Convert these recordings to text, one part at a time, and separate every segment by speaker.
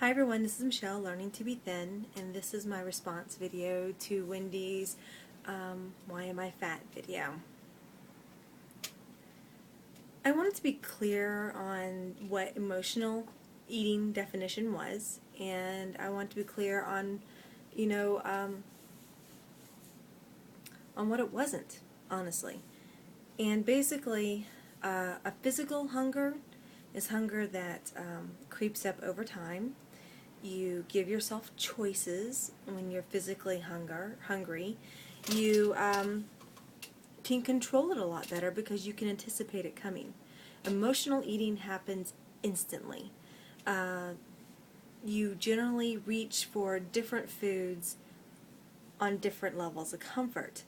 Speaker 1: Hi everyone, this is Michelle, Learning to be Thin, and this is my response video to Wendy's Why Am I Fat video. I wanted to be clear on what emotional eating definition was, and I want to be clear on, on what it wasn't, honestly. And basically, a physical hunger is hunger that creeps up over time. You give yourself choices when you're physically hungry. You can control it a lot better because you can anticipate it coming. Emotional eating happens instantly. You generally reach for different foods on different levels of comfort.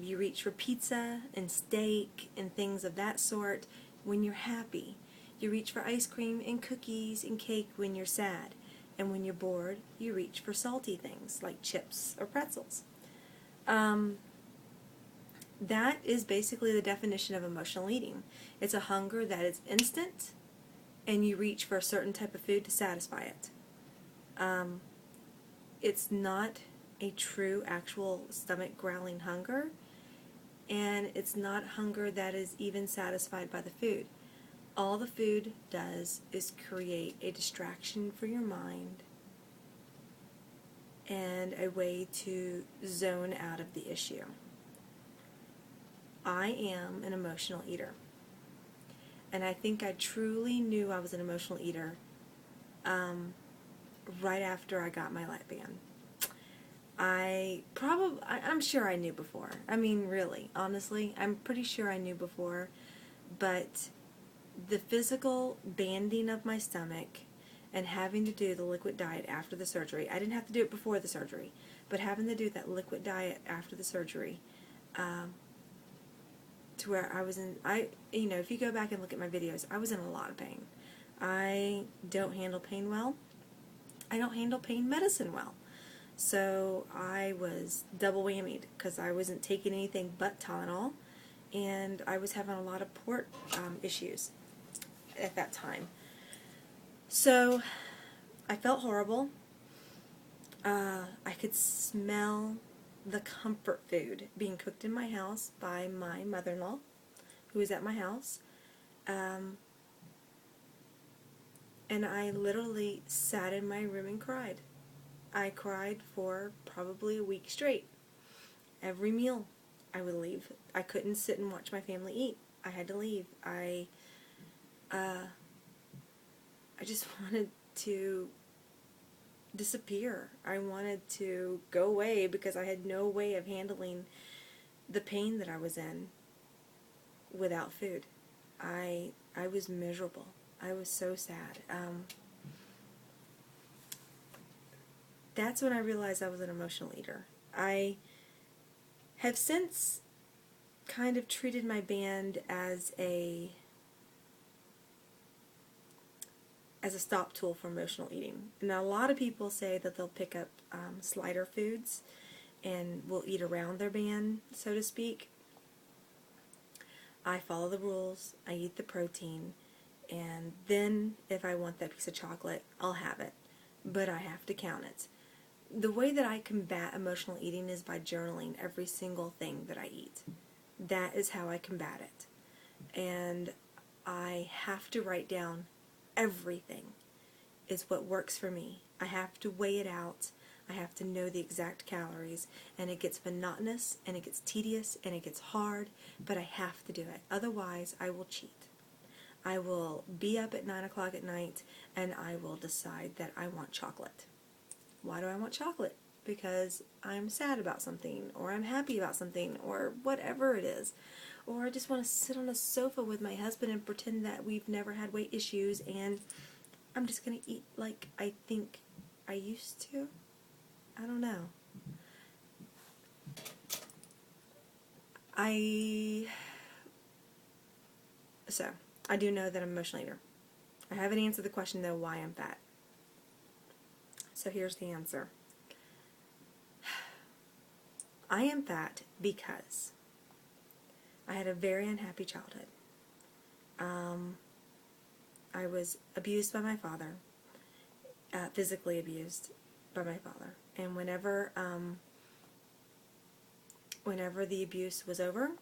Speaker 1: You reach for pizza and steak and things of that sort when you're happy. You reach for ice cream and cookies and cake when you're sad. And when you're bored, you reach for salty things like chips or pretzels. That is basically the definition of emotional eating. It's a hunger that is instant, and you reach for a certain type of food to satisfy it. It's not a true, actual stomach growling hunger, and it's not hunger that is even satisfied by the food. All the food does is create a distraction for your mind and a way to zone out of the issue. I am an emotional eater, and I think I truly knew I was an emotional eater right after I got my lap band. I'm sure I knew before. I mean, really, honestly, I'm pretty sure I knew before, but the physical banding of my stomach and having to do the liquid diet after the surgery, I didn't have to do it before the surgery, but having to do that liquid diet after the surgery, to where I was if you go back and look at my videos, I was in a lot of pain. I don't handle pain well. I don't handle pain medicine well. So I was double whammied because I wasn't taking anything but Tylenol, and I was having a lot of port issues at that time. So I felt horrible. I could smell the comfort food being cooked in my house by my mother-in-law, who was at my house. And I literally sat in my room and cried. I cried for probably a week straight. Every meal I would leave. I couldn't sit and watch my family eat. I had to leave. I just wanted to disappear. I wanted to go away because I had no way of handling the pain that I was in without food. I was miserable. I was so sad. That's when I realized I was an emotional eater. I have since kind of treated my band as a stop tool for emotional eating. Now, a lot of people say that they'll pick up slider foods and will eat around their band, so to speak. I follow the rules, I eat the protein, and then if I want that piece of chocolate, I'll have it. But I have to count it. The way that I combat emotional eating is by journaling every single thing that I eat. That is how I combat it. And I have to write down everything is what works for me. I have to weigh it out. I have to know the exact calories, and it gets monotonous, and it gets tedious, and it gets hard, but I have to do it. Otherwise, I will cheat. I will be up at 9 o'clock at night, and I will decide that I want chocolate. Why do I want chocolate? Because I'm sad about something, or I'm happy about something, or whatever it is. Or I just want to sit on a sofa with my husband and pretend that we've never had weight issues, and I'm just going to eat like I think I used to. I don't know. So, I do know that I'm an emotional eater. I haven't answered the question, though, why I'm fat. So here's the answer. I am fat because I had a very unhappy childhood. I was abused by my father. physically abused by my father. And whenever the abuse was over,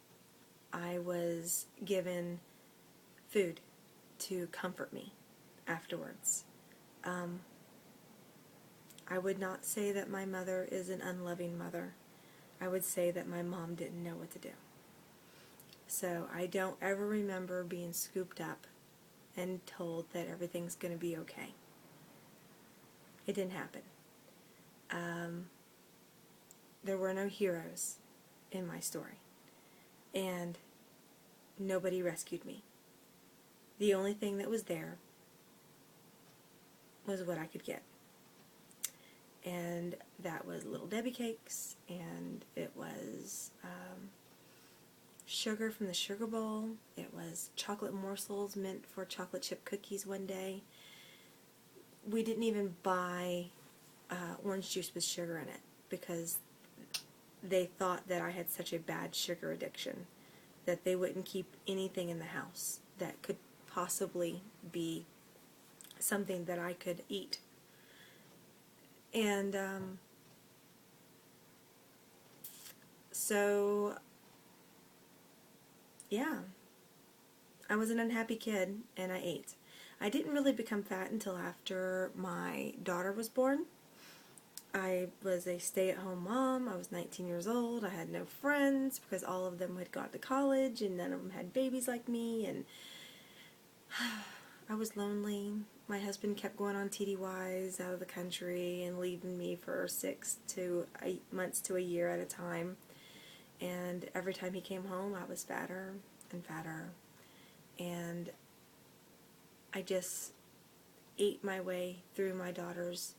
Speaker 1: I was given food to comfort me afterwards. I would not say that my mother is an unloving mother. I would say that my mom didn't know what to do. So I don't ever remember being scooped up and told that everything's going to be okay. It didn't happen. There were no heroes in my story. And nobody rescued me. The only thing that was there was what I could get. And that was Little Debbie cakes, and it was sugar from the sugar bowl. It was chocolate morsels meant for chocolate chip cookies one day. We didn't even buy orange juice with sugar in it because they thought that I had such a bad sugar addiction that they wouldn't keep anything in the house that could possibly be something that I could eat. And so, yeah, I was an unhappy kid, and I ate. I didn't really become fat until after my daughter was born. I was a stay-at-home mom. I was 19 years old. I had no friends because all of them had gone to college and none of them had babies like me, and I was lonely. My husband kept going on TDYs out of the country and leaving me for 6 to 8 months to a year at a time. And every time he came home, I was fatter and fatter. And I just ate my way through my daughter's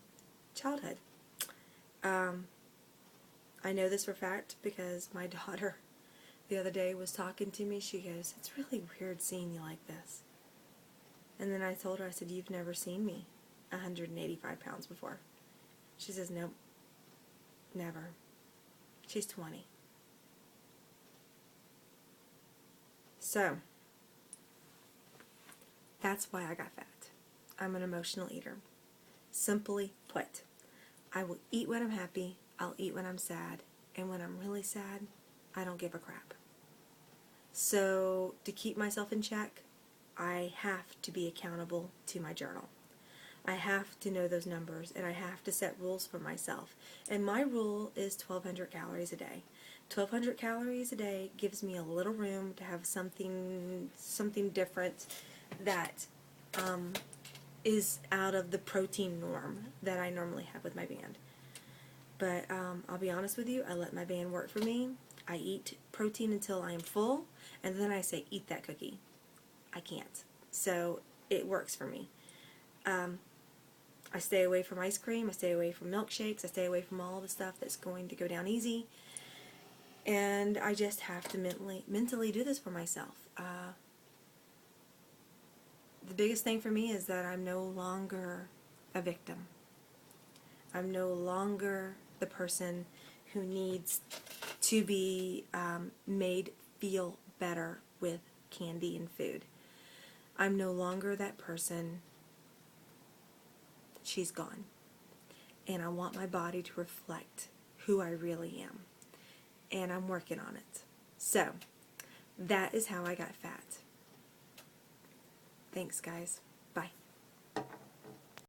Speaker 1: childhood. I know this for a fact because my daughter the other day was talking to me. She goes, "It's really weird seeing you like this." And then I told her, I said, "You've never seen me 185 pounds before." She says, "Nope, never." She's 20. So, that's why I got fat. I'm an emotional eater. Simply put, I will eat when I'm happy, I'll eat when I'm sad, and when I'm really sad, I don't give a crap. So, to keep myself in check, I have to be accountable to my journal. I have to know those numbers, and I have to set rules for myself. And my rule is 1,200 calories a day. 1,200 calories a day gives me a little room to have something different that is out of the protein norm that I normally have with my band. But I'll be honest with you, I let my band work for me. I eat protein until I am full, and then I say, "Eat that cookie." I can't. So it works for me. I stay away from ice cream, I stay away from milkshakes, I stay away from all the stuff that's going to go down easy. And I just have to mentally do this for myself. The biggest thing for me is that I'm no longer a victim. I'm no longer the person who needs to be made feel better with candy and food. I'm no longer that person. She's gone. And I want my body to reflect who I really am. And I'm working on it. So, that is how I got fat. Thanks, guys. Bye.